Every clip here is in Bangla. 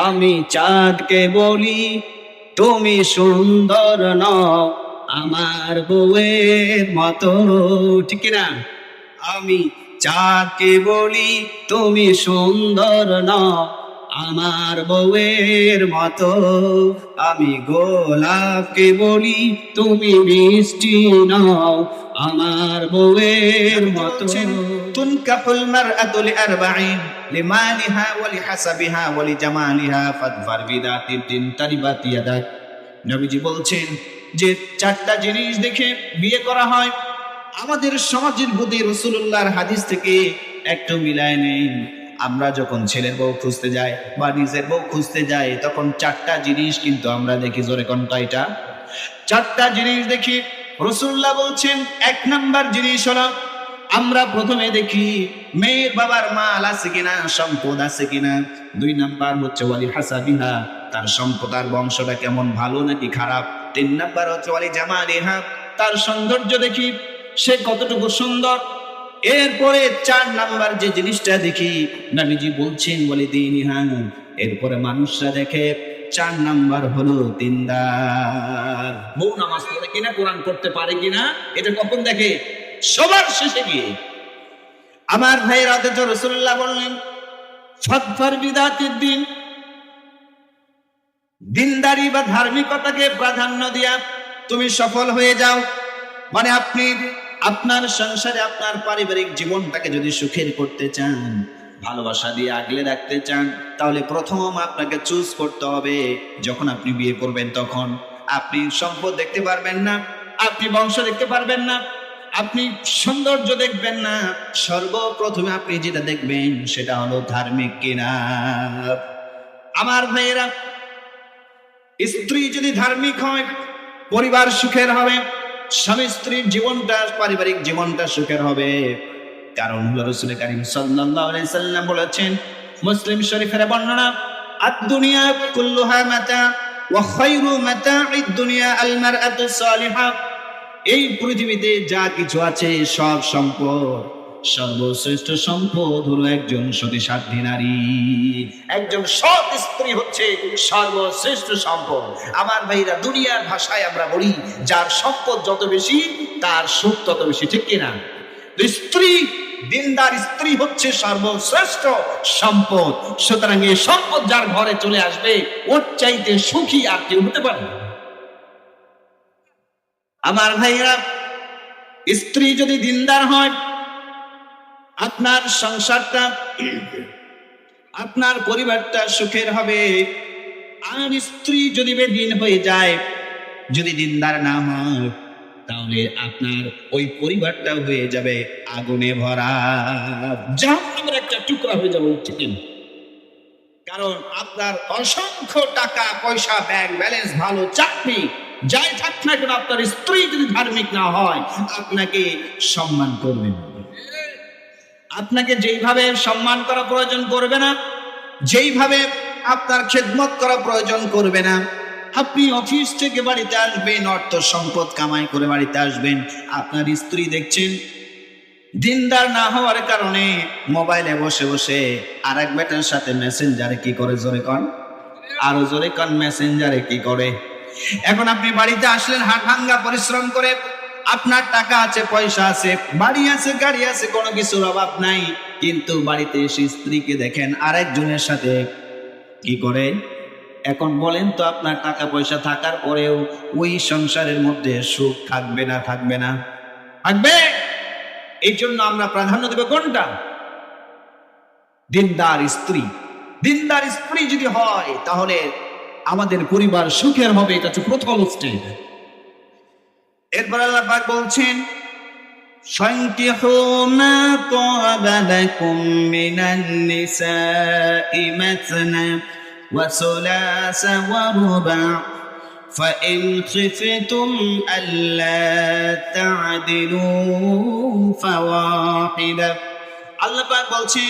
আমি চাঁদকে বলি তুমি সুন্দর নও আমার বউয়ের মতো, ঠিক না? আমি চাঁদকে বলি তুমি সুন্দর নও আমার বউয়ের মতো, আমি গোলাপকে বলি তুমি মিষ্টি নও আমার বউয়ের মতো। তুনকাহুল মারআতু লিআরবাঈন লিমালিহা ওয়া লিহাসাবিহা ওয়া লিজামালিহা ফাদফার বিদাতিদ দিন তারিবাত ইয়াদাক। নবীজি বলছেন যে চারটা জিনিস দেখে বিয়ে করা হয়। আমাদের সমাজের প্রতি রাসূলুল্লাহর হাদিস থেকে একটু মিলায় নেই। আমরা যখন ছেলের বউ খুঁজতে যাই বা নিজের বউ খুঁজতে যাই তখন চারটা জিনিস কিন্তু আমরা দেখি। জোরে কোন কয়টা? চারটা জিনিস দেখি। রাসূলুল্লাহ বলছেন এক নাম্বার জিনিস হলো আমরা প্রথমে দেখি মেয়ের বাবার মাল আছে কিনা, সম্পদ আছে কিনা। দুই নাম্বার হচ্ছে ওয়ালি হাসাবিহা, তার সম্পদ আর বংশটা কেমন, ভালো নাকি খারাপ। তিন নাম্বার হচ্ছে ওয়ালি জামালিহা, তার সৌন্দর্য দেখি সে কতটুকু সুন্দর। এরপরে চার নাম্বার যে জিনিসটা দেখি নবীজি বলছেন ওয়ালি দীনিহা, এরপরে মানুষরা দেখে চার নাম্বার হলো দিনদার। বউ নামাজ পড়ে কিনা, কোরআন পড়তে পারে কিনা, এটা কখন দেখে? সবার শেষে গিয়ে। আমার ভাইয়ের অথচ রাসূলুল্লাহ বললেন ফাদফার বিদাতিদ দিন, দিনদারি বা ধার্মিকতাকে প্রাধান্য দিয়া তুমি সফল হয়ে যাও। মানে আপনি আপনার সংসারে আপনার পারিবারিক জীবনটাকে যদি সুখের করতে চান, ভালোবাসা দিয়ে আগলে রাখতে চান, তাহলে প্রথম আপনাকে চুজ করতে হবে। যখন আপনি বিয়ে করবেন তখন আপনি সম্পদ দেখতে পারবেন না, আপনি বংশ দেখতে পারবেন না, আপনি সৌন্দর্য দেখবেন না। সর্বপ্রথমে আপনি যেটা দেখবেন সেটা হলো ধার্মিক কিনা। আমার ভাইয়েরা, স্ত্রী যদি ধার্মিক হয় পরিবার সুখের হবে, স্বামী স্ত্রীর জীবনটা, পারিবারিক জীবনটা সুখের হবে। কারণ রাসূল কারীম সাল্লাল্লাহু আলাইহি সাল্লাম বলেছেন, মুসলিম শরীফের বর্ণনা, আদ-দুনিয়া কুল্লুহা মাতা ওয়া খায়রু মাতা'id দুনিয়া আল মারআতু সালিহা। এই পৃথিবীতে যা কিছু আছে সব সম্পদ, সর্বশ্রেষ্ঠ সম্পদ হলো একজন সতীসাধ্বী নারী। একজন সৎ স্ত্রী হচ্ছে সর্বশ্রেষ্ঠ সম্পদ। আমার ভাইরা, দুনিয়ার ভাষায় আমরা বলি যার সম্পদ যত বেশি তার সুখ তত বেশি, ঠিক কিনা? স্ত্রী, দিনদার স্ত্রী হচ্ছে সর্বশ্রেষ্ঠ সম্পদ। সুতরাং এই সম্পদ যার ঘরে চলে আসবে ওর চাইতে সুখী আর কেউ হতে পারে না। আমার ভাইরা, স্ত্রী যদি দিনদার হয় আপনার সংসারটা, আপনার পরিবারটা সুখের হবে। আর স্ত্রী যদি বেদিন হয়ে যায়, যদি দিনদার না হয়, তাহলে আপনার ওই পরিবারটা হয়ে যাবে আগুনে ভরা, জাহান্নামের একটা টুকরা হয়ে যাবে। ঠিক না? কারণ আপনার অসংখ্য টাকা পয়সা, ব্যাংক ব্যালেন্স, ভালো চাকরি, যাই থাক না কেন, আপনার স্ত্রী যদি ধার্মিক না হয় আপনাকে সম্মান করবে না। আপনাকে যেইভাবে সম্মান করা প্রয়োজন করবে না, যেইভাবে আপনার খেদমত করা প্রয়োজন করবে না। আপনি অফিস থেকে বাড়িতে আসবেন, অর্থ সম্পদ কামাই করে বাড়িতে আসবেন, আপনার স্ত্রী দেখছেন দিনদার না হওয়ার কারণে মোবাইলে বসে বসে আর এক বেটার সাথে মেসেঞ্জারে কি করে, জোরে কন, আরো জোরে কন, মেসেঞ্জারে কি করে। এখন আপনি বাড়িতে আসলেন হাড় ভাঙ্গা পরিশ্রম করে, আপনার টাকা আছে, পয়সা আছে, বাড়ি আছে, গাড়ি আছে, কোনো কিছুর অভাব নাই, কিন্তু বাড়িতে এসে স্ত্রীকে দেখেন আরেকজনের সাথে কি করে। এখন বলেন তো, আপনার টাকা পয়সা থাকার পরেও ওই সংসারের মধ্যে সুখ থাকবে না? থাকবে না? থাকবে। এই জন্য আমরা প্রাধান্য দেব কোনটা? দিনদার স্ত্রী। দিনদার স্ত্রী যদি হয় তাহলে আমাদের পরিবার সুখের হবে, এটা হচ্ছে প্রথম স্টেপ। এরপর আল্লাহ পাক বলছেন, ফানকিহু মা তাবা লাকুম মিনান নিসাই মাসনা ওয়া সুলাসা ওয়া রুবা فإن خفتم ألا تعدلوا فواحدة। আল্লাহ পাক বলছে,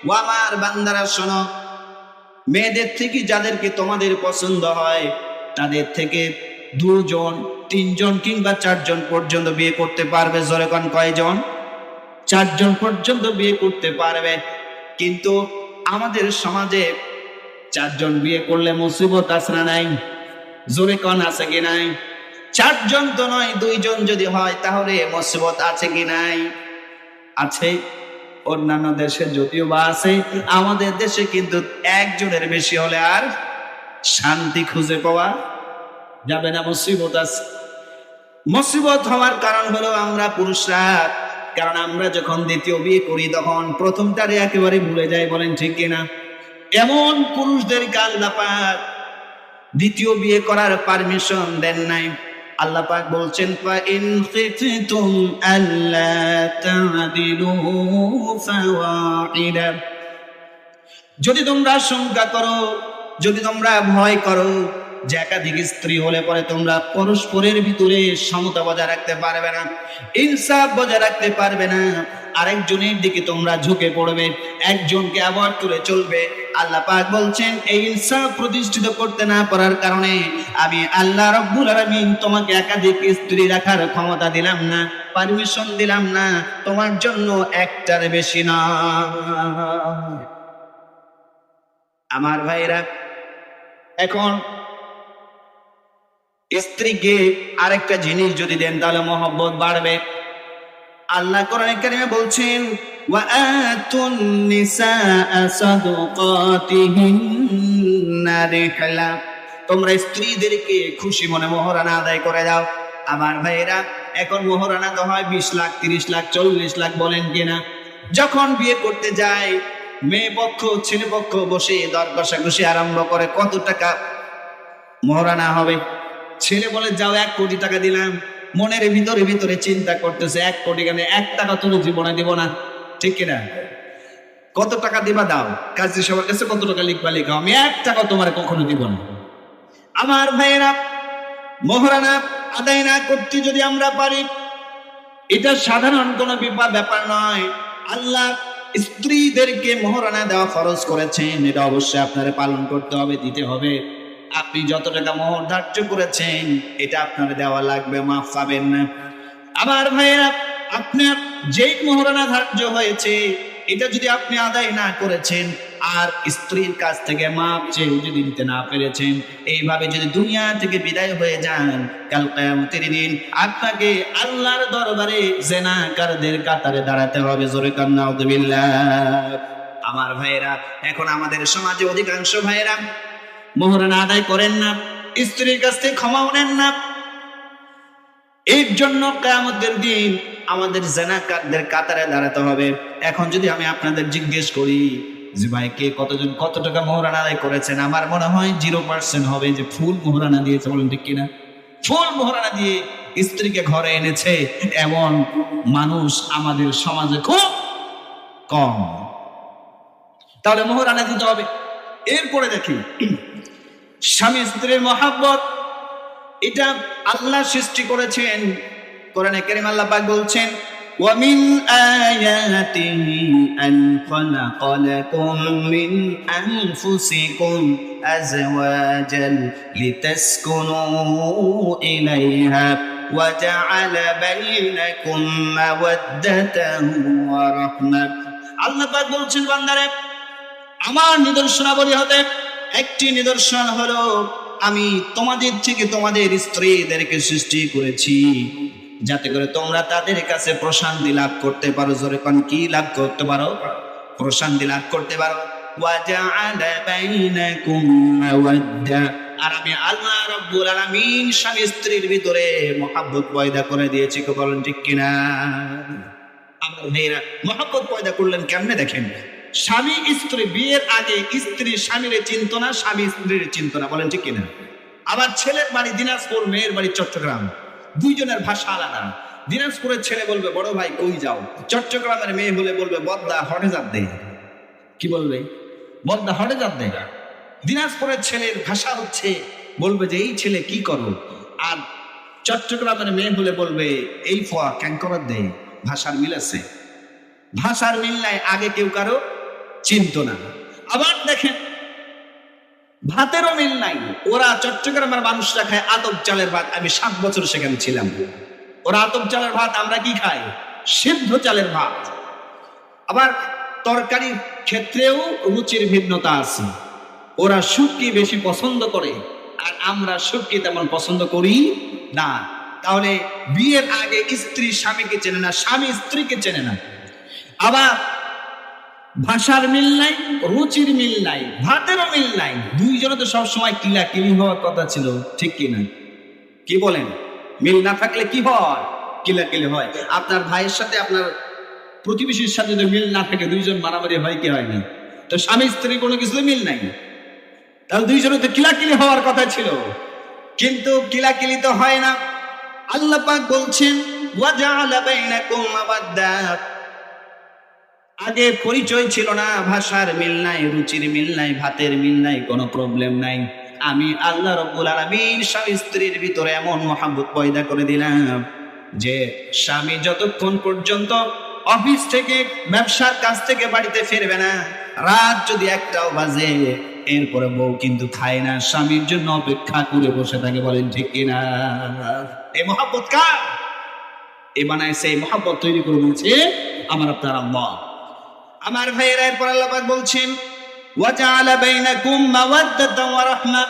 ও আমার বান্দারা শোনো, মেয়েদের থেকে যাদেরকে তোমাদের পছন্দ হয় তাদের থেকে 2 জন 3 জন কিংবা 4 জন পর্যন্ত বিয়ে করতে পারবে। জোরে কোন কয়জন? 4 জন পর্যন্ত বিয়ে করতে পারবে। কিন্তু আমাদের সমাজে চারজন বিয়ে করলে মুসিবত আছে না নাই? জোরে কোন আছে কি নাই? চারজন তো নয়, দুইজন যদি হয় তাহলে মুসিবত আছে কি নাই? আছে। অন্যান্য দেশে যদিও বা আছে, আমাদের দেশে কিন্তু একজনের বেশি হলে আর শান্তি খুঁজে পাওয়া যাবে না, মুসিবত আছে। মুসিবত হওয়ার কারণ হলো আমরা পুরুষরা, কারণ আমরা যখন দ্বিতীয় বিয়ে করি তখন প্রথমটারে একেবারে ভুলে যাই, বলেন ঠিক কিনা? এমন পুরুষদেরকে আল্লাহ পাক দ্বিতীয় বিয়ে করার পারমিশন দেন নাই। আল্লাহ পাক বলছেন, ফা ইন খিফতুম আল্লা তা'দিলু ফাওয়াহিদা, যদি তোমরা শঙ্কা করো, যদি তোমরা ভয় করো যে একাধিক স্ত্রী হলে পরে তোমরা পরস্পরের ভিতরে সমতা বজায় রাখতে পারবে না, ইনসাফ বজায় রাখতে পারবে না, আরেকজনের দিকে তোমরা ঝুঁকে পড়বে, একজনকে অ্যাভয়েড করে চলবে, আল্লাহ পাক বলছেন এই ইনসাফ প্রতিষ্ঠিত করতে না পারার কারণে আমি আল্লাহ রাব্বুল আলামিন তোমাকে একাধিক স্ত্রী রাখার ক্ষমতা দিলাম না, পারমিশন দিলাম না, তোমার জন্য একটার বেশি না। আমার ভাইরা, এখন স্ত্রীকে আরেকটা জিনিস যদি দেন তাহলে মহব্বত বাড়বে। আল্লাহ কোরআনে কারিমে বলছেন, ওয়া আতুন নিসাআ সাদুকাতিহিন্না রিহলা, তোমরা স্ত্রীদেরকে খুশি মনে মোহরানা আদায় করে দাও। আমার ভাইরা, এখন মোহরানা তো হয় 20 লাখ, 30 লাখ, 40 লাখ, বলেন কিনা? যখন বিয়ে করতে যায় মেয়ে পক্ষ ছেলে পক্ষ বসে দর কষাকষি আরম্ভ করে, কত টাকা মোহরানা হবে। ছেলে বলে যাও 1 কোটি টাকা দিলাম, মনের ভিতরে ভিতরে চিন্তা করতেছে 1 কোটি কেন, 1 টাকা তুমি জীবনে দিব না, ঠিক কিনা? কত টাকা দিবা দাও, কাজী সবার কাছে কত টাকা লিখবা লিখো, আমি 1 টাকা তোমার কখনো দিব না। আমার ভাইয়েরা, মোহরানা আদায় না করতে যদি আমরা পারি, এটা সাধারণ কোনো ব্যাপার নয়। আল্লাহ স্ত্রীদেরকে মোহরানা দেওয়া ফরজ করেছেন, এটা অবশ্যই আপনারা পালন করতে হবে, দিতে হবে। আপনি যত টাকা মোহর ধার্য করেছেন এটা আপনার দেওয়া লাগবে, মাফ পাবেন না। আমার ভাইয়েরা, আপনার যেই মোহরানা ধার্য হয়েছে এটা যদি আপনি আদায় না করেছেন আর স্ত্রীর কাছ থেকে মাপ চেয়ে যদি দিতে না পেরেছেন, এইভাবে যদি দুনিয়া থেকে বিদায় হয়ে যান, কাল কিয়ামতের দিন আপনাকে আল্লাহর দরবারে জিনাকারদের কাতারে দাঁড়াতে হবে। জোরে কান নাউযুবিল্লাহ। আমার ভাইয়েরা, এখন আমাদের সমাজে অধিকাংশ ভাইয়েরা মোহরানা আদায় করেন না, স্ত্রীর কাছ থেকে ক্ষমাও নেন না। এর জন্য কিয়ামতের দিন আমাদের জিনাকারদের কাতারে দাঁড়াতে হবে। এখন যদি আমি আপনাদের জিজ্ঞেস করি যে ভাই কে কতজন কত টাকা মোহরানা আদায় করেছেন, আমার মনে হয় 0% হবে যে ফুল মোহরানা দিয়েছে, বলেন ঠিক কিনা? ফুল মোহরানা দিয়ে স্ত্রীকে ঘরে এনেছে এমন মানুষ আমাদের সমাজে খুব কম। তাহলে মোহরানা দিতে হবে। এরপরে দেখি স্বামী স্ত্রীর মহব্বত, এটা আল্লাহ সৃষ্টি করেছেন। কোরআনে কারীম আল্লাহ পাক বলছেন, ওয়া মিন আয়াতিহি আন খালাকা লাকুম মিন আনফুসিকুম আজওয়াজান লিতাসকুনু ইলাইহা ওয়া জাআলা বাইনাকুম মাওয়াদ্দাতান ওয়া রাহমাহ। আল্লাহ পাক বলছেন, বান্দারে, আমার নিদর্শনাবলী হতে একটি নিদর্শন হলো আমি তোমাদের থেকে তোমাদের স্ত্রীদেরকে সৃষ্টি করেছি যাতে করে তোমরা তাদের কাছে প্রশান্তি লাভ করতে পারো। জোরে কোন, কি লাভ করতে পারো? প্রশান্তি লাভ করতে পারো। ওয়া জাআলা বাইনাকুম মাওয়াদ্দা, আর আমি আল্লাহ রাব্বুল আলামিন স্বামী স্ত্রীর ভিতরে মহব্বত পয়দা করে দিয়েছি। কে বলেন ঠিক কিনা? আমার মেয়েরা, মহব্বত পয়দা করলেন কেমনে দেখেন। স্বামী স্ত্রী বিয়ের আগে স্ত্রী স্বামীর চিন্ত না, স্বামী স্ত্রীর চিন্ত না, বলেন ঠিক কিনা? আবার ছেলের বাড়ি দিনাজপুর, মেয়ের বাড়ি চট্টগ্রাম, দুইজনের ভাষা আলাদা। দিনাজপুরের ছেলে বলবে বড় ভাই কই যাও, চট্টগ্রামের মেয়ে হলে বলবে বদ্দা হটে যাত দে। কি বলবে? বদ্দা হটে যাত দে। দিনাজপুরের ছেলের ভাষা হচ্ছে বলবে যে এই ছেলে কি করো, আর চট্টগ্রামের মেয়ে হলে বলবে এই ফোয়া ক্যাঙ্করাত দে। ভাষার মিল আছে, ভাষার মিল নাই, আগে কেউ কারো চিন্ত না। আবার দেখেন ভাতেরও মিল নাই। ওরা চট্টগ্রামের মানুষরা খায় আতপ চালের ভাত, আমি 7 বছর সেখানে ছিলাম। ওরা আতপ চালের ভাত, আমরা কি খাই? সিদ্ধ চালের ভাত। আবার তরকারির ক্ষেত্রেও রুচির ভিন্নতা আছে। ওরা সুখকে বেশি পছন্দ করে, আর আমরা সুখকে তেমন পছন্দ করি না। তাহলে বিয়ের আগে স্ত্রী স্বামীকে চেনে না, স্বামী স্ত্রীকে চেনে না। আবার ভাষার মিল নাই, রুচির মিল নাই, ভাতেরও মিল নাই। দুইজনে তো সবসময় কিলাকিলি হওয়ার কথা ছিল, ঠিক কিনা? কি বলেন? মিল না থাকলে কি হয়? কিলাকিলি হয়। আপনার ভাইয়ের সাথে আপনার প্রতিবেশীর সাথে যদি মিল না থাকে, দুইজন মারামারি হয় কি হয় না? তো স্বামী স্ত্রী কোনো কিছু মিল নাই, তাহলে দুইজনে তো কিলাকিলি হওয়ার কথা ছিল, কিন্তু কিলাকিলি তো হয় না। আল্লাহ পাক বলছেন ওয়াজআলা বাইনাকুম মাওয়াদ্দাত, আগে পরিচয় ছিল না, ভাষার মিল নাই, রুচির মিল নাই, ভাতের মিল নাই, কোনো প্রবলেম নাই। আমি আল্লাহ রাব্বুল আলামিন স্বামী স্ত্রীর ভিতরে এমন মহব্বত পয়দা করে দিলাম যে স্বামী যতক্ষণ পর্যন্ত অফিস থেকে ব্যবসার কাছ থেকে বাড়িতে ফিরবে না, রাত যদি 1টাও বাজে, এরপরে বউ কিন্তু খায় না, স্বামীর জন্য অপেক্ষা করে বসে থাকে। বলেন ঠিক কিনা? এই মহব্বত কার? এ বানাইছে, এই মহব্বত তৈরি করে বলছে আমার আপনার আল্লাহ। আমার ভাইয়েরা, এরপর আল্লাহ পাক বলছেন ওয়াজআলা বাইনাকুম মাওয়াদ্দাতান ওয়া রাহমা,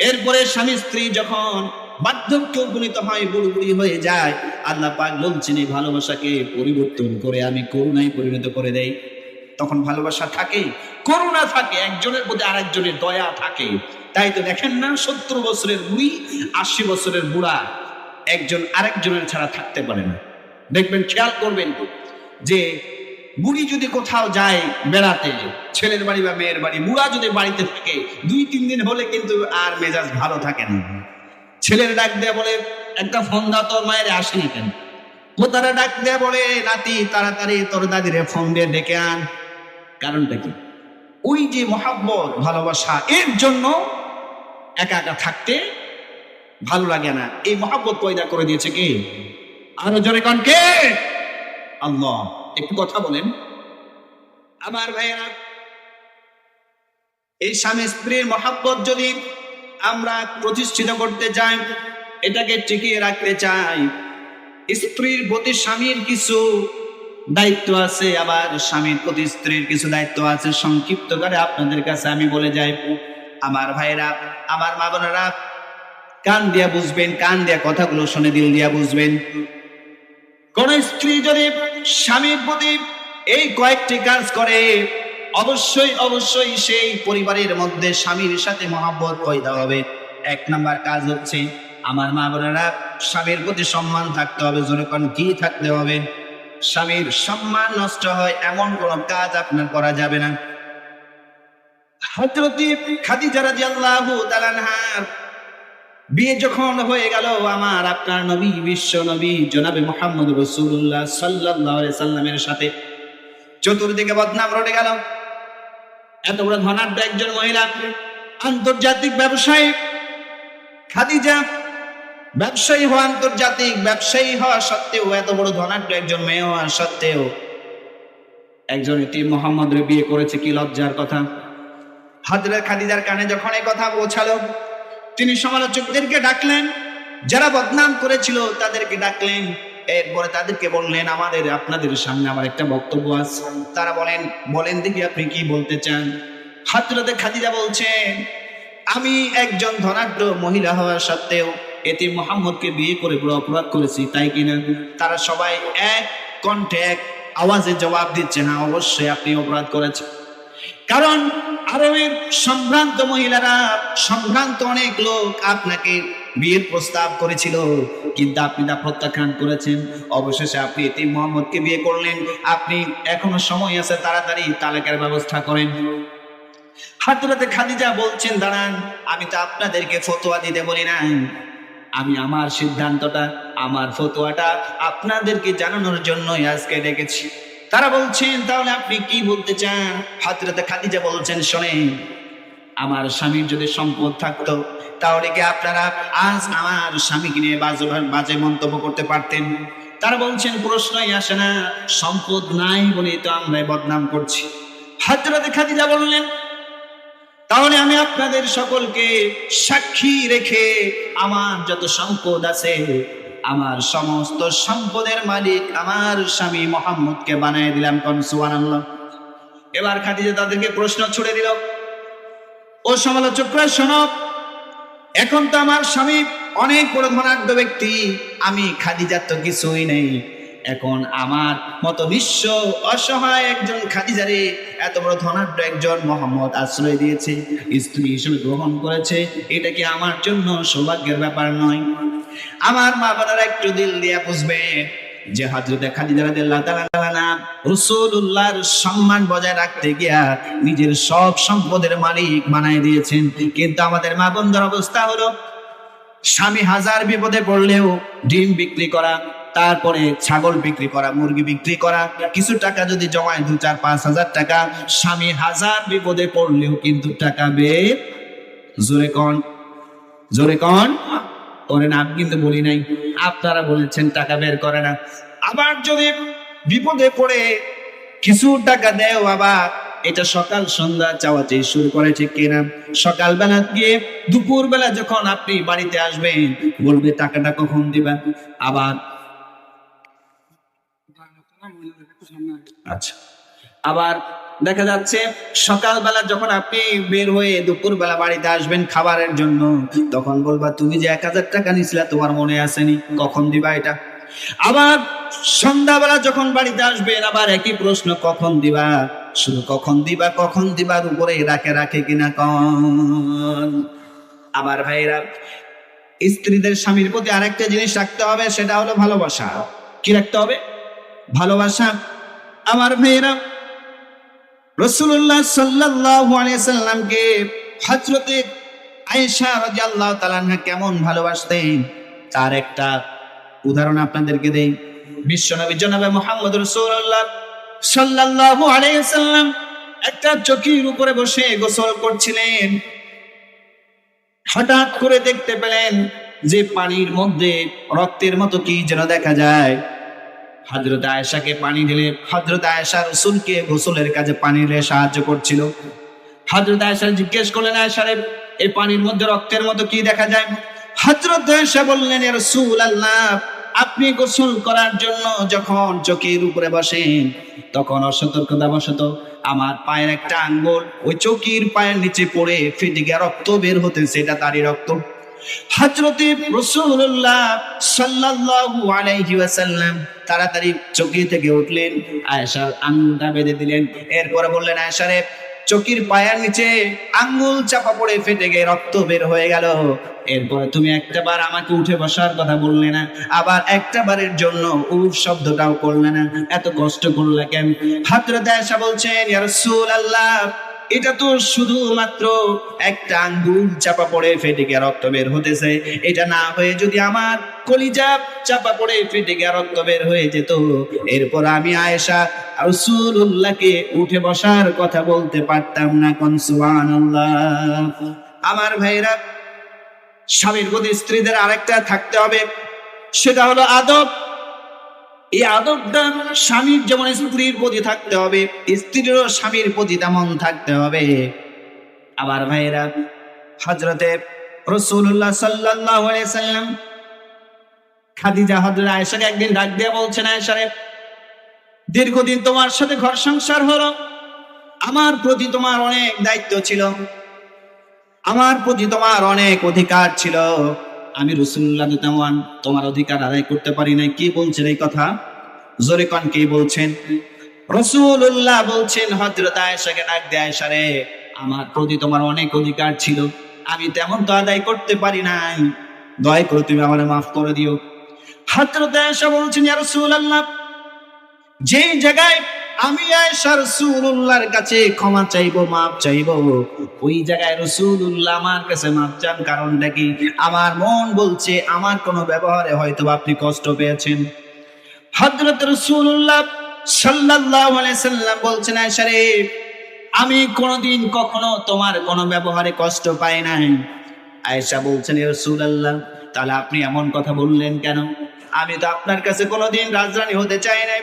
এরপরে স্বামী স্ত্রী যখন বার্ধক্যে উপনীত হয়, বুড়ি হয়ে যায়, আল্লাহ পাক বলছেন এই ভালোবাসাকে পরিবর্তন করে আমি করুণায় পরিণত করে দেই। তখন ভালোবাসা থাকে, করুণা থাকে, একজনের প্রতি আরেকজনের দয়া থাকে। তাই তো দেখেন না, 70 বছরের বুড়ি 80 বছরের বুড়া একজন আরেকজনের ছাড়া থাকতে পারে না। দেখবেন, খেয়াল করবেন যে বুড়ি যদি কোথাও যায় বেড়াতে, ছেলের বাড়ি বা মেয়ের বাড়ি, বুড়া যদি বাড়িতে থাকে 2-3 দিন হলে কিন্তু আর মেজাজ ভালো থাকে না। ছেলের ডাক দেয়া বলে একটা ফোন দাও, তোর মায়ের আসে না কেন? পোতারা ডাক দেয়া বলে নাতি তাড়াতাড়ি তোর দাদিরে ফোন দিয়ে ডেকে আন। কারণটা কি? ওই যে মহব্বত, ভালোবাসা, এর জন্য একা একা থাকতে ভালো লাগে না। এই মহব্বত পয়দা করে দিয়েছে কে? আরো জোরে কোন কে? আল্লাহ। একটু কথা বলেন আমার ভাইয়েরা। এই স্বামী স্ত্রীর মহব্বত যদি আমরা প্রতিষ্ঠিত করতে চাই, এটাকে টিকিয়ে রাখতে চাই, স্ত্রীর প্রতি স্বামীর কিছু দায়িত্ব আছে, আবার স্বামীর প্রতি স্ত্রীর কিছু দায়িত্ব আছে। সংক্ষিপ্ত করে আপনাদের কাছে আমি বলে যাই, আমার ভাইয়েরা, আমার মা বোনেরা, কান দিয়া বুঝবেন, কান দিয়া কথাগুলো শুনে দিল দিয়া বুঝবেন। কোন স্ত্রী যদি স্বামীর প্রতি এই কয়েকটি কাজ করে, অবশ্যই সেই পরিবারের মধ্যে স্বামীর সাথে মহব্বত পয়দা হবে। 1 নাম্বার কাজ হচ্ছে, আমার মা বোনেরা, স্বামীর প্রতি সম্মান থাকতে হবে। যখন কি থাকতে হবে? স্বামীর সম্মান নষ্ট হয় এমন কোন কাজ আপনার করা যাবে না। হযরত খাদিজা রাদিয়াল্লাহু তাআলা আনহার বিয়ে যখন হয়ে গেল, আমার আপনার নবী, বিশ্ব নবী জনাবে মুহাম্মদ রাসূলুল্লাহ সাল্লাল্লাহু আলাইহি সাল্লামের সাথে চতুর্দিকে বদনাম রটে গেল। এত বড় ধনাঢ্য একজন মহিলা, আন্তর্জাতিক ব্যবসায়ী খাদিজা, ব্যবসায়ী হওয়া, আন্তর্জাতিক ব্যবসায়ী হওয়া সত্ত্বেও, এত বড় ধনাঢ্য একজন মেয়ে হওয়া সত্ত্বেও একজন এতিম মুহাম্মদরে বিয়ে করেছে। কি লজ্জার কথা! হযরত খাদিজার কানে যখন এই কথা পৌঁছালো, তিনি সমালোচকদেরকে ডাকলেন, যারা বদনাম করেছিল তাদেরকে ডাকলেন। এরপরে তাদেরকে বললেন, আপনাদের সামনে আমার একটা বক্তব্য আছে। তারা বলেন দেখি আপনি কি বলতে চান? হযরত খাদিজা বলছেন, আমি একজন ধনাঢ্য মহিলা হওয়া সত্ত্বেও এতিম মুহাম্মদকে বিয়ে করে বড় অপরাধ করেছি, তাই কিনা? তারা সবাই এক কণ্ঠে, এক আওয়াজে জবাব দিচ্ছে, হ্যাঁ অবশ্যই আপনি অপরাধ করেছেন। কারণ আরবের সম্ভ্রান্ত মহিলারা, সম্ভ্রান্ত অনেক লোক আপনাকে বিয়ের প্রস্তাব করেছিল, কিন্তু আপনি তা প্রত্যাখ্যান করেছেন। অবশেষে আপনি এতিম মুহাম্মদকে বিয়ে করলেন। আপনি এখনো সময় আছে, তাড়াতাড়ি তালাকের ব্যবস্থা করেন। হযরত খাদিজা বলছেন, দাঁড়ান, আমি তো আপনাদেরকে ফতোয়া দিতে বলি নাই, আমি আমার সিদ্ধান্তটা, আমার ফতোয়াটা আপনাদেরকে জানানোর জন্যই আজকে ডেকেছি। তারা বলছেন, তাহলে আপনি কি বলতে চান? হযরত খাদিজা বলছেন, শোনেন, আমার স্বামীর যদি সম্পদ থাকতো, তাহলে কি আপনারা আজ আমার স্বামীকে নিয়ে বাজে মন্তব্য করতে পারতেন? তারা বলছেন, প্রশ্নই আসে না, সম্পদ নাই বলেই তো আমরা বদনাম করছি। হযরত খাদিজা বললেন, তাহলে আমি আপনাদের সকলকে সাক্ষী রেখে আমার যত সম্পদ আছে, আমার সমস্ত সম্পদের মালিক আমার স্বামী মুহাম্মদকে বানিয়ে দিলাম। কোন সুবহানাল্লাহ। এবার খাদিজা তাদেরকে প্রশ্ন ছুড়ে দিল, ও সমালোচকরা শোনো, এখন তো আমার স্বামী অনেক বড় ধনাঢ্য ব্যক্তি, আমি খাদিজার তো কিছুই নেই। এখন আমার মতো নিঃস্ব অসহায় একজন খাদিজারে এত বড় ধনাঢ্য একজন মোহাম্মদ আশ্রয় দিয়েছে, স্ত্রী হিসেবে গ্রহণ করেছে, এটা কি আমার জন্য সৌভাগ্যের ব্যাপার নয়? আমার মা বোনেরা একটু দিল দিয়া বুঝবেন যে হযরত খাদিজা রাদিয়াল্লাহু তাআলা রাসূলুল্লাহর সম্মান বজায় রাখতে গিয়া নিজের সব সম্পদের মালিক বানায় দিয়েছেন। কিন্তু আমাদের মা বোনদের অবস্থা হলো, স্বামী হাজার বিপদে পড়লেও ডিম বিক্রি করা, তারপরে ছাগল বিক্রি করা, মুরগি বিক্রি করা, কিছু টাকা যদি জমায় 2-4-5 হাজার টাকা, স্বামী হাজার বিপদে পড়লেও কিন্তু টাকা বের, জোরে কন করে না। আমি কিন্তু বলি নাই, আপনারা বলেছেন টাকা বের করে না। আবার যদি বিপদে পড়ে কিছু টাকা দেয় বাবা, এটা সকাল সন্ধ্যা চাওয়াতে শুরু করেছে কিনা? সকালবেলা গিয়ে দুপুর বেলা যখন আপনি বাড়িতে আসবেন বলবে টাকাটা কখন দিবেন। আবার আচ্ছা, আবার দেখা যাচ্ছে সকালবেলা যখন আপনি বের হয়ে দুপুর বেলা বাড়িতে আসবেন খাবারের জন্য, তখন বলবা তুমি যে 1000 টাকা নিছিলা তোমার মনে আসেনি, কখন দিবা এটা? আবার সন্ধ্যাবেলা যখন বাড়িতে আসবেন আবার একই প্রশ্ন, কখন দিবা? শুধু কখন দিবার উপরে রাখে কিনা কন? আবার ভাইরা, স্ত্রীদের স্বামীর প্রতি আরেকটা জিনিস রাখতে হবে, সেটা হলো ভালোবাসা। কি রাখতে হবে? ভালোবাসা। আমার ভাইরা, রাসূলুল্লাহ সাল্লাল্লাহু আলাইহি সাল্লামকে হযরতে আয়েশা রাদিয়াল্লাহু তাআলা আনহা কেমন ভালোবাসতেন তার একটা উদাহরণ আপনাদেরকে দেই। বিশ্বনবী জনাবে মুহাম্মদ রাসূলুল্লাহ সাল্লাল্লাহু আলাইহি সাল্লাম একটা চকির উপরে বসে গোসল করছিলেন। হঠাৎ করে দেখতে পেলেন যে পানির মধ্যে রক্তের মতো কি যেন দেখা যায়। হযরত আয়েশাকে পানি দিলে, হযরত আয়েশা রাসূলকে গোসলের কাজে পানি দিলে সাহায্য করছিল। হযরত আয়েশা জিজ্ঞেস করলেন, আয়েশা রে, এই পানির মধ্যে রক্তের মতো কি দেখা যায়? হযরত আয়েশা বললেন, ইয়া রাসূলুল্লাহ, আপনি গোসল করার জন্য যখন চকির উপরে বসেন তখন অসতর্কতাবশত আমার পায়ের একটা আঙ্গুল ওই চকির পায়ের নিচে পড়ে ফেটে গিয়ে রক্ত বের হতেছে, এটা তারই রক্ত। হযরতে রাসূলুল্লাহ সাল্লাল্লাহু আলাইহি ওয়াসাল্লাম তাড়াতাড়ি চকি থেকে উঠলেন, আয়েশার আঙ্গুলটা বেঁধে দিলেন। এরপরে বললেন, আয়েশা রে, চকির পায়ের নিচে আঙ্গুল চাপা পড়ে ফেটে গিয়ে রক্ত বের হয়ে গেল, এরপরে তুমি একটাবার আমাকে উঠে বসার কথা বললে না, আবার একটাবারের জন্য উফ শব্দটাও করলে না, এত কষ্ট করলে কেন? হযরত আয়েশা বলছেন, ইয়া রাসূলুল্লাহ, এটা তো শুধুমাত্র একটা আঙ্গুল চাপা পড়ে ফেটে গিয়ে রক্ত বের হতেছে, এটা না হয়ে যদি আমার কলিজা চাপা পড়ে ফেটে গিয়ে রক্ত বের হয়ে যেত, এরপর আমি আয়েশা রাসূলুল্লাহকে উঠে বসার কথা বলতে পারতাম না। কোন সুবহানাল্লাহ। আমার ভাইরা, স্বামীর প্রতি স্ত্রীদের আরেকটা থাকতে হবে, সেটা হলো আদব। এই আদবটা স্বামীর যেমন স্ত্রীর প্রতি থাকতে হবে, স্ত্রীরও স্বামীর প্রতি তেমন থাকতে হবে। আবার ভাইরা, হযরতে রাসূলুল্লাহ সাল্লাল্লাহু আলাইহি সাল্লাম খাদিজা হযরত আয়েশাকে একদিন ডাক দিয়ে বলছেন, আয়েশা রে, দীর্ঘদিন তোমার সাথে ঘর সংসার হলো, আমার প্রতি তোমার অনেক দায়িত্ব ছিল, আমার প্রতি তোমার অনেক অধিকার ছিল, আমি রাসূলুল্লাহ তেমন তোমার অধিকার আদায় করতে পারি না। কি বলছেন এই কথা? জোরে কোন, কি বলছেন? রাসূলুল্লাহ বলছেন হযরত আয়েশাকে ডাক দিয়ে, আয়েশা রে, আমার প্রতি তোমার অনেক অধিকার ছিল, আমি তেমন তো আদায় করতে পারি নাই, দয়া করে তুমি আমারে মাফ করে দিও। হযরত আয়েশা বলছেন, ইয়া রাসূলুল্লাহ, যে জায়গায় আমি আয়েশা রাসূলুল্লাহর কাছে ক্ষমা চাইবো, মাপ চাইবো, ওই জায়গায় রাসূলুল্লাহ আমার কাছে মাপ চান, কারণটা কি? আমার মন বলছে আমার কোনো ব্যবহারে হয়তো আপনি কষ্ট পেয়েছেন। হযরত রাসূলুল্লাহ সাল্লাল্লাহু আলাইহি সাল্লাম বলছেন, আয়েশা রে, আমি কোনোদিন কখনো তোমার কোনো ব্যবহারে কষ্ট পাই নাই। আয়েশা বলছেন, ইয়া রাসূলুল্লাহ, তাহলে আপনি এমন কথা বললেন কেন? আমি তো আপনার কাছে কোনোদিন রাজরানী হতে চাই নাই,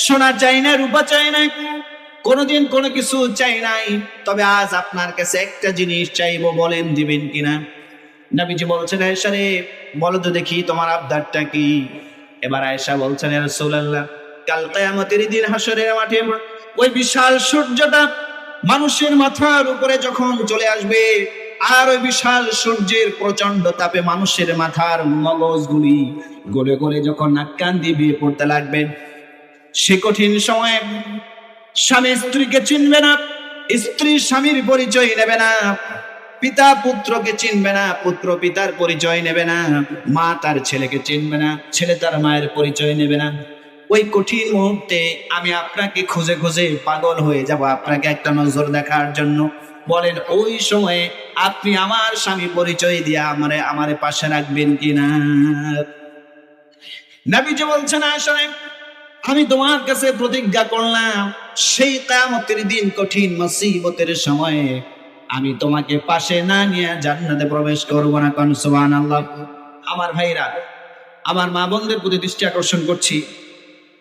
সোনা চাই না, রূপা চাই নাই, কোনোদিন কোনো কিছু চাই নাই, তবে আজ আপনার কাছে একটা জিনিস চাইবো, বলেন দিবেন কিনা? নবীজি বলছেন, আয়েশা রে, বলো তো দেখি তোমার আবদারটা কি? এবার আয়েশা বলছেন, ইয়া রাসূলুল্লাহ, কাল কিয়ামতের দিন হাসরের মাঠে ওই বিশাল সূর্যটা মানুষের মাথার উপরে যখন চলে আসবে, আর ওই বিশাল সূর্যের প্রচন্ড তাপে মানুষের মাথার মগজগুলি গলে গলে যখন নাক কান দিয়ে বেয়ে পড়তে লাগবে, সে কঠিন সময়ে স্বামী স্ত্রীকে চিনবে না, স্ত্রী স্বামীর পরিচয় নেবে না, পিতা পুত্রকে চিনবে না, পুত্র পিতার পরিচয় নেবে না, মা তার ছেলেকে চিনবে না, ছেলে তার মায়ের পরিচয় নেবে না। ওই কঠিন মুহূর্তে আমি আপনাকে খুঁজে খুঁজে পাগল হয়ে যাব আপনাকে একটা নজর দেখার জন্য। বলেন ওই সময়ে আপনি আমার স্বামী পরিচয় দিয়ে আমারে পাশে রাখবেন কিনা? নবীজি বলছেন, আসলে আমি তোমার কাছে প্রতিজ্ঞা করলাম, সেই কিয়ামতের দিন কঠিন মুসিবতের সময়ে আমি তোমাকে পাশে না নিয়ে জান্নাতে প্রবেশ করব না। কোন সুবহানাল্লাহ। আমার ভাইরা, আমার মা বোনদের প্রতি দৃষ্টি আকর্ষণ করছি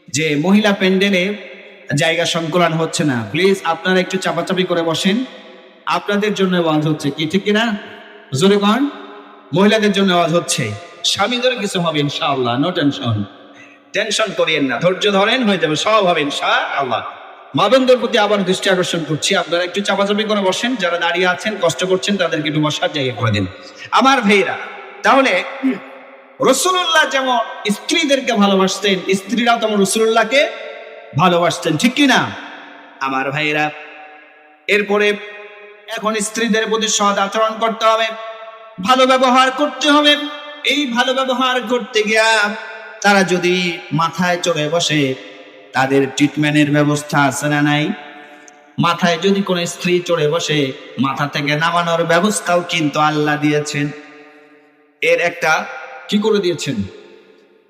যে মহিলা প্যান্ডেলে জায়গা সংকুলান হচ্ছে না, প্লিজ আপনারা একটু চাপাচাপি করে বসেন, আপনাদের জন্য আওয়াজ হচ্ছে, কি ঠিক কিনা? জোরে বলেন। মহিলাদের জন্য আওয়াজ হচ্ছে, স্বামীদের কিছু হবে ইনশাআল্লাহ, নো টেনশন, টেনশন করিয়েন না, ধৈর্য ধরেন, হয়ে যাবে, সব হবে ইনশাআল্লাহ। মা বোনদের প্রতি আবার দৃষ্টি আকর্ষণ করছি, আপনারা একটু চাপাচাপি করে বসেন, যারা দাঁড়িয়ে আছেন কষ্ট করছেন তাদেরকে একটু বসার জায়গা করে দিন। আমার ভাইরা, তাহলে রাসূলুল্লাহ যেমন স্ত্রীদেরকে ভালোবাসতেন, স্ত্রীরাও তেমন রাসূলুল্লাহকে ভালোবাসতেন, ঠিক কি না? আমার ভাইরা, এরপরে এখন স্ত্রীদের প্রতি সৎ আচরণ করতে হবে, ভালো ব্যবহার করতে হবে। এই ভালো ব্যবহার করতে গিয়া তারা যদি মাথায় চড়ে বসে, তাদের ট্রিটমেন্টের ব্যবস্থা আছে না নাই? মাথায় যদি কোনো স্ত্রী চড়ে বসে, মাথা থেকে নামানোর ব্যবস্থাও কিন্তু আল্লাহ দিয়েছেন। এর একটা কি করে দিয়েছেন?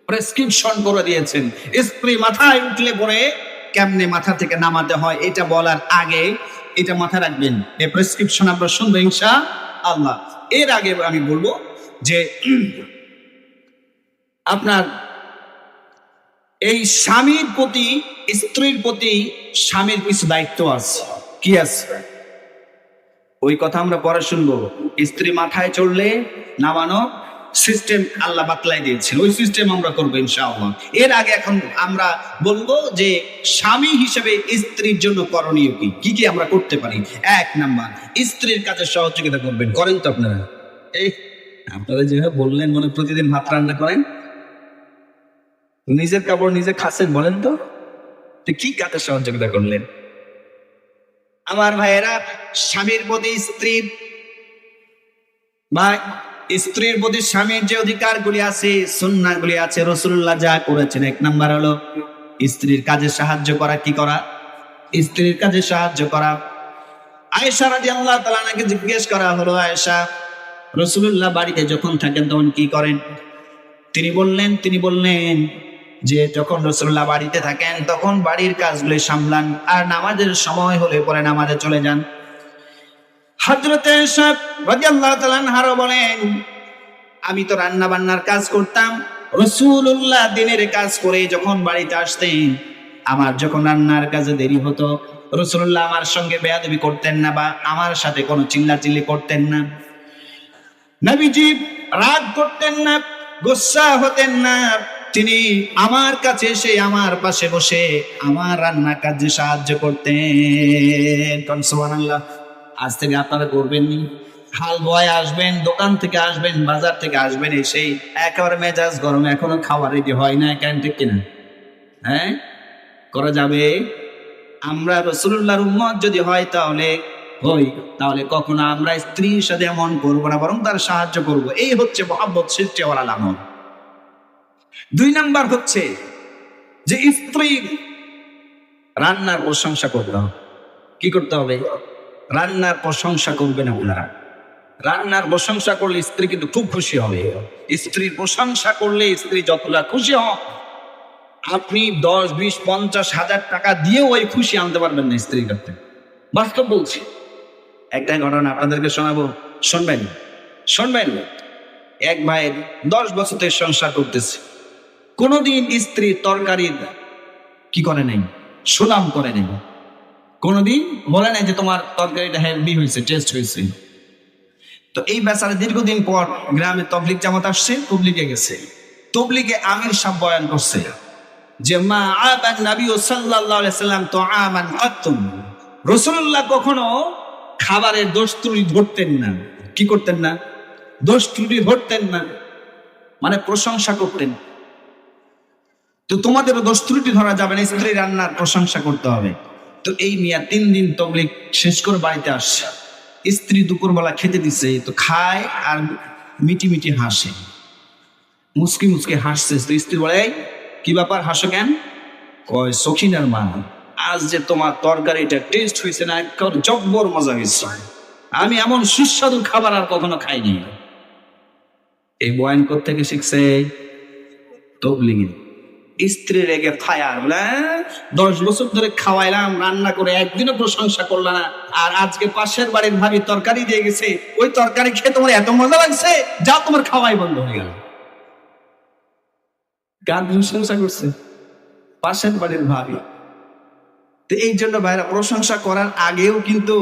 প্রেসক্রিপশন করে দিয়েছেন। স্ত্রী মাথায় উঠলে পরে কেমনে মাথা থেকে নামাতে হয়, এটা বলার আগে এটা মাথায় রাখবেন। এই প্রেসক্রিপশন আমরা শুনবো ইনশাআল্লাহ। এর আগে আমি বলবো যে আপনার এই স্বামীর প্রতি, স্ত্রীর প্রতি স্বামীর কিছু দায়িত্ব আছে। কি আছে? ওই কথা আমরা পরে শুনবো। স্ত্রী মাথায় চড়লে নামানো সিস্টেম আল্লাহ বাতলাই দিয়েছেন, ওই সিস্টেম আমরা করবো ইনশাআল্লাহ। এর আগে এখন আমরা বলবো যে স্বামী হিসেবে স্ত্রীর জন্য করণীয় কি কি কি আমরা করতে পারি। 1 নাম্বার, স্ত্রীর কাছে সহযোগিতা করবেন। করেন তো আপনারা? এই আপনারা যেভাবে বললেন, মনে প্রতিদিন ভাত রান্না করেন, নিজের কাপড় নিজে খাচ্ছেন, বলেন তো কি কাজে সহযোগিতা করলেন? আমার ভাইয়েরা, স্বামীর প্রতি স্ত্রীর ভাই, স্ত্রীর প্রতি স্বামীর যে অধিকারগুলি আছে, সুন্নাহগুলি আছে, রাসূলুল্লাহ যা করেছেন, 1 নাম্বার হলো স্ত্রীর কাজে সাহায্য করা। কি করা? স্ত্রীর কাজে সাহায্য করা। আয়েশা রাদিয়াল্লাহু তাআলা আনহাকে জিজ্ঞেস করা হলো, আয়েশা, রাসূলুল্লাহ বাড়িতে যখন থাকেন তখন কি করেন? তিনি বললেন যে যখন রাসূলুল্লাহ বাড়িতে থাকেন তখন বাড়ির কাজগুলো সামলান, আর নামাজের সময় হলে পরে নামাজে চলে যান। হযরত আয়েশা রাদিয়াল্লাহু তাআলা আনহা বলেন, আমি তো রান্না বান্নার কাজ করতাম, রাসূলুল্লাহ দিনের কাজ করে যখন বাড়িতে আসতেন, আমার যখন রান্নার কাজে দেরি হতো, রাসূলুল্লাহ আমার সঙ্গে বেয়াদবি করতেন না বা আমার সাথে কোনো চিল্লাচিল্লি করতেন না। নবীজি রাগ করতেন না, গুসা হতেন না, তিনি আমার কাছে এসে আমার পাশে বসে আমার রান্না কাজে সাহায্য করতেন। সুবহানাল্লাহ। আজ থেকে আপনারা করবেন নি? হাল বয় আসবেন, দোকান থেকে আসবেন, বাজার থেকে আসবেন, এসে একেবারে মেজাজ গরম, এখনো খাওয়া রেডি হয় না, কেন ঠিক কিনা? হ্যাঁ, করা যাবে? আমরা রাসূলুল্লাহর উম্মত যদি হয় তাহলে কখনো আমরা স্ত্রীর সাথে এমন করবো না, বরং তার সাহায্য করব। এই হচ্ছে মহব্বত সৃষ্টি হওয়ার আলামত। 2 নাম্বার হচ্ছে যে স্ত্রীর রান্নার প্রশংসা করতে হবে। কি করতে হবে? রান্নার প্রশংসা করবেন আপনারা। রান্নার প্রশংসা করলে স্ত্রী কিন্তু খুব খুশি হবে। স্ত্রীর প্রশংসা করলে স্ত্রী যতটা খুশি হয়, আপনি 10, 20, 50 হাজার টাকা দিয়েও ওই খুশি আনতে পারবেন না স্ত্রীর কাছে। বাস্তব বলছি। একটা ঘটনা আপনাদেরকে শোনাবো, শুনবেন। এক ভাইয়ের 10 বছর থেকে সংসার করতেছে, কোনোদিন স্ত্রীর তরকারির কি করে নাই, সুনাম করে নাই, কোনোদিন বলে নাই যে তোমার তরকারিটা হেলদি হয়েছে, টেস্ট হয়েছে। তো এই বেচারা দীর্ঘদিন পর গ্রামে তবলিগ জামাত আসছে, তবলিগে গেছে। তবলিগে আমির সাহেব বয়ান করছে যে মা আবান নবী সাল্লাল্লাহু আলাইহি সাল্লাম তুআমান কাতুম, রাসূলুল্লাহ কখনো খাবারের দোষ ত্রুটি ধরতেন না। কি করতেন না? দোষ ত্রুটি ধরতেন না, মানে প্রশংসা করতেন। তো তোমাদেরও দোষ ত্রুটি ধরা যাবে না, স্ত্রী রান্নার প্রশংসা করতে হবে। তো এই মিয়া 3 দিন তবলিগ শেষ করে বাড়িতে আসছে, স্ত্রী দুপুরবেলা খেতে দিছে, তো খায় আর মিটি মিটি হাসে, মুসকি মুসকি হাসছে। তো স্ত্রী বলে, "এই, কি ব্যাপার, হাসো কেন?" কয়, "সখিনার মা, আজ যে তোমার তরকারিটা টেস্ট হয়েছে না, একবার জব্বর মজা হয়েছে, আমি এমন সুস্বাদু খাবার আর কখনো খাইনি।" এই বয়ান কোত্থেকে শিখছে? তবলিগে। স্ত্রী রেগে ফায়ার, বলে, 10 বছর ধরে খাওয়াইলাম, রান্না করে একদিনও প্রশংসা করলা না, আর আজকে পাশের বাড়ির ভাবি তরকারি দিয়ে গেছে, ওই তরকারি খেয়ে তোমার এত মজা লাগছে, যা তোমার খাওয়াই বন্ধ হয়ে গেল। কার প্রশংসা করছে? পাশের বাড়ির ভাবি। তো এই জন্য ভাইরা, প্রশংসা করার আগেও কিন্তু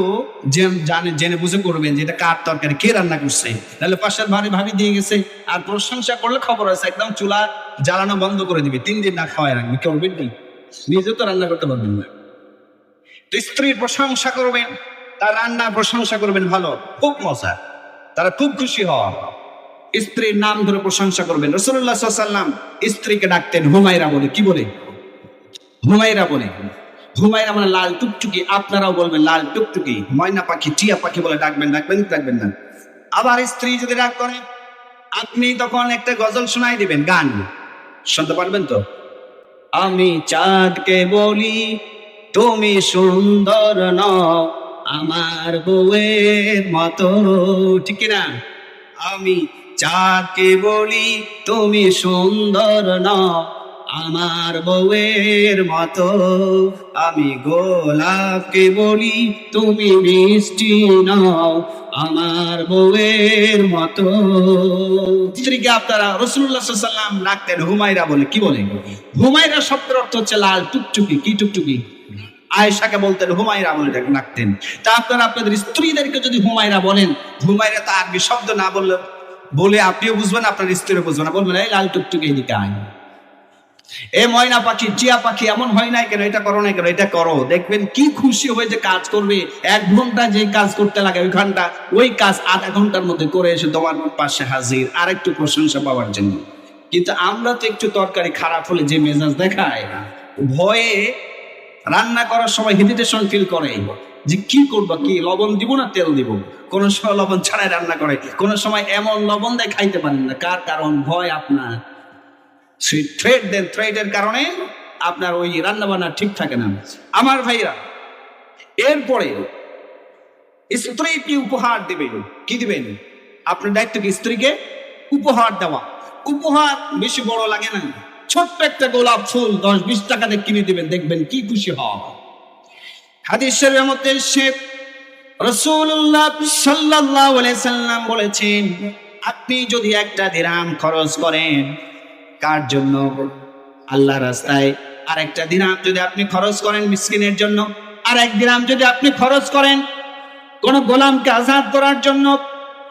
জেনে বুঝে করবেন যে এটা কার তরকারি, কে রান্না করছে। তাহলে পাশের ভাবি দিয়ে গেছে, আর প্রশংসা করলে খবর আছে, একদম চুলা জ্বালানো বন্ধ করে দিবে, 3 দিন না খাওয়াই রাখবে, করবেন কি? নিজে তো রান্না করতে পারবেন না। তো স্ত্রীর প্রশংসা করবেন, তার রান্নার প্রশংসা করবেন, ভালো, খুব মজা, তারা খুব খুশি হওয়া। স্ত্রীর নাম ধরে প্রশংসা করবেন। রাসূলুল্লাহ সাল্লাল্লাহু আলাইহি ওয়াসাল্লাম স্ত্রীকে ডাকতেন হুমায়রা বলে। কি বলে? হুমায়রা বলে। হুমায়রা মানে লাল টুকটুকি, আপনারাও বলবেন লাল টুকটুকি। ময়না পাখি, টিয়া পাখি বলে ডাকবেন না। আবার স্ত্রী যদি রাগ করে, আপনি তখন একটা গজল শোনাই দিবেন, গান শুনতে পারবেন তো? আমি চাঁদকে বলি তুমি সুন্দর নও, আমার বউয়ের মতো, ঠিক না? আমি চাঁদকে বলি তুমি সুন্দর নও, আমার বউয়ের মতো, আমি গোলাপকে বলি তুমি মিষ্টি নও, আমার বউয়ের মতো। স্ত্রীকে আপনারা রাসূলুল্লাহ সাল্লাল্লাহু আলাইহি ওয়াসাল্লাম ডাকতেন হুমায়রা বলে। কি বলে? হুমায়রা শব্দের অর্থ হচ্ছে লাল টুকটুকি। কি টুকটুকি? আয়েশাকে বলতেন হুমায়রা বলে ডাকতেন। তা আপনারা আপনাদের স্ত্রীদেরকে যদি হুমায়রা বলেন, হুমায়রা তো আরবি শব্দ না বলে আপনিও বুঝবেন, আপনার স্ত্রীও বুঝবেন না, বলবেন, এই লাল টুকটুকি এদিকে আয়, এ ময়না পাখি, টিয়া পাখি, এমন হয় নাই কেন, এটা করো না কেন, এটা করো। দেখবেন কি খুশি হয়ে যে কাজ করবে। 1 ঘন্টা যে কাজ করতে লাগে ওই ঘন্টা, ওই কাজ আধা ঘন্টার মধ্যে করে এসে তোমার পাশে হাজির, আর একটু প্রশংসা পাওয়ার জন্য। কিন্তু আমরা তো একটু তরকারি খারাপ হলে যে মেজাজ দেখায়, ভয়ে রান্না করার সময় হেজিটেশন ফিল করে যে কি করবো, কি লবণ দিব না তেল দিব। কোন সময় লবণ ছাড়াই রান্না করে, কোন সময় এমন লবণ দেয় খাইতে পারেন না। কার কারণ? ভয় আপনার। সেই থ্রেটের কারণে আপনার ওই রান্না বান্না ঠিক থাকে না। আমার ভাইরা, এরপরে স্ত্রীকে উপহার দিবেন। কি দিবেন? আপনার দায়িত্ব কি স্ত্রীকে উপহার দেওয়া। উপহার বেশি বড় লাগে না, ছোট্ট একটা গোলাপ ফুল 10-20 টাকাতে কিনে দিবেন, দেখবেন কি খুশি হওয়া। হাদিস শরীফের মধ্যে রাসূলুল্লাহ সাল্লাল্লাহু আলাইহি সাল্লাম বলেছেন, আপনি যদি একটা দিরহাম খরচ করেন, কার জন্য? আল্লাহর রাস্তায়। আর একটা দিরহাম যদি আপনি খরচ করেন মিসকিনের জন্য, আর 1 দিরহাম যদি আপনি খরচ করেন কোন গোলামকে আজাদ করার জন্য,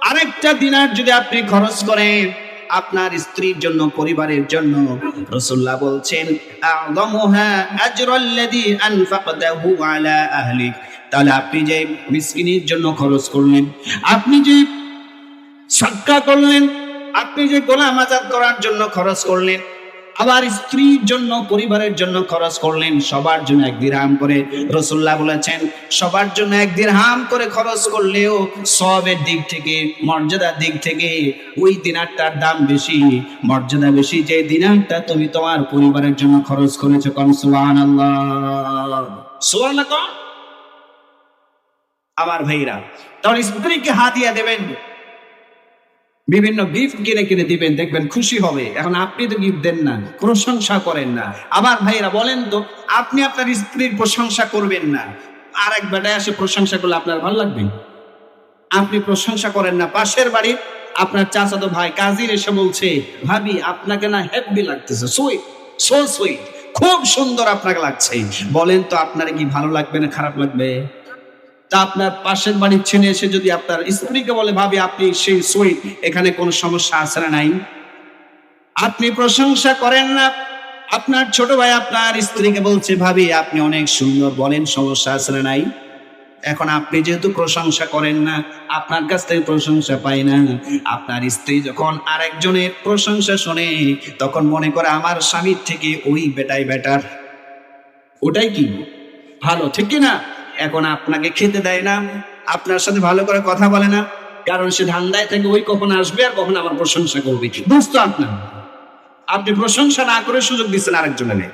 আরেকটা দিনার যদি আপনি খরচ করেন আপনার স্ত্রীর জন্য, পরিবারের জন্য, রাসূলুল্লাহ বলছেন, আ'যামুহা আজরাল্লাযী আনফাকতাহু আলা আহলিক। তাহলে আপনি যে মিসকিনের জন্য খরচ করলেন, আপনি যে সাদকা করলেন, আপনি যে গোলাম আজাদ করার জন্য খরচ করলেন, আবার স্ত্রীর জন্য, পরিবারের জন্য খরচ করলেন, সবার জন্য 1 দিরহাম করে। রাসূলুল্লাহ বলেছেন, সবার জন্য 1 দিরহাম করে খরচ করলেও সওয়াবের দিক থেকে, মর্যাদার দিক থেকে ওই দিনারটার দাম বেশি, মর্যাদা বেশি যে দিনারটা তুমি তোমার পরিবারের জন্য খরচ করেছো। কোন সুবহানাল্লাহ, সুবহানাল্লাহ। আমার ভাইরা, তাহলে স্ত্রীকে হাদিয়া দেবেন, বিভিন্ন গিফট কিনে দিবেন, দেখবেন খুশি হবে। এখন আপনি তো গিফট দেন না, প্রশংসা করেন না। আবার ভাইরা বলেন তো, আপনি আপনার স্ত্রীর প্রশংসা করবেন না, আর এক বেটায় এসে প্রশংসা করলে আপনার ভালো লাগবে? আপনি প্রশংসা করেন না, পাশের বাড়ির আপনার চাচাতো ভাই কাজির এসে বলছে, ভাবি আপনাকে না হেব্বি লাগতেছে, সুইট, সো সুইট, খুব সুন্দর আপনাকে লাগছে। বলেন তো আপনার কি ভালো লাগবে না খারাপ লাগবে? তা আপনার পাশের বাড়ির ছেলে এসে যদি আপনার স্ত্রীকে বলে, ভাবি আপনি সেই সুইট, এখানে কোনো সমস্যা আছে না নাই? আপনি প্রশংসা করেন না। আপনার ছোট ভাই আপনার স্ত্রীকে বলছে, ভাবি আপনি অনেক সুন্দর, বলেন সমস্যা আছে না নাই? এখন আপনি যেহেতু প্রশংসা করেন না, আপনার কাছ থেকে প্রশংসা পাই না, আপনার স্ত্রী যখন আরেকজনের প্রশংসা শোনে তখন মনে করে আমার স্বামীর থেকে ওই বেটাই বেটার, ওটাই কি ভালো, ঠিক কি না? এখন আপনাকে খেতে দেয় না, আপনার সাথে ভালো করে কথা বলে না, কারণ সে ধান্দায় থেকে ওই কখন আসবে আর কখন আমার প্রশংসা করবে। বুঝতো আপনার, আপনি প্রশংসা না করে সুযোগ দিচ্ছেন আরেকজনের।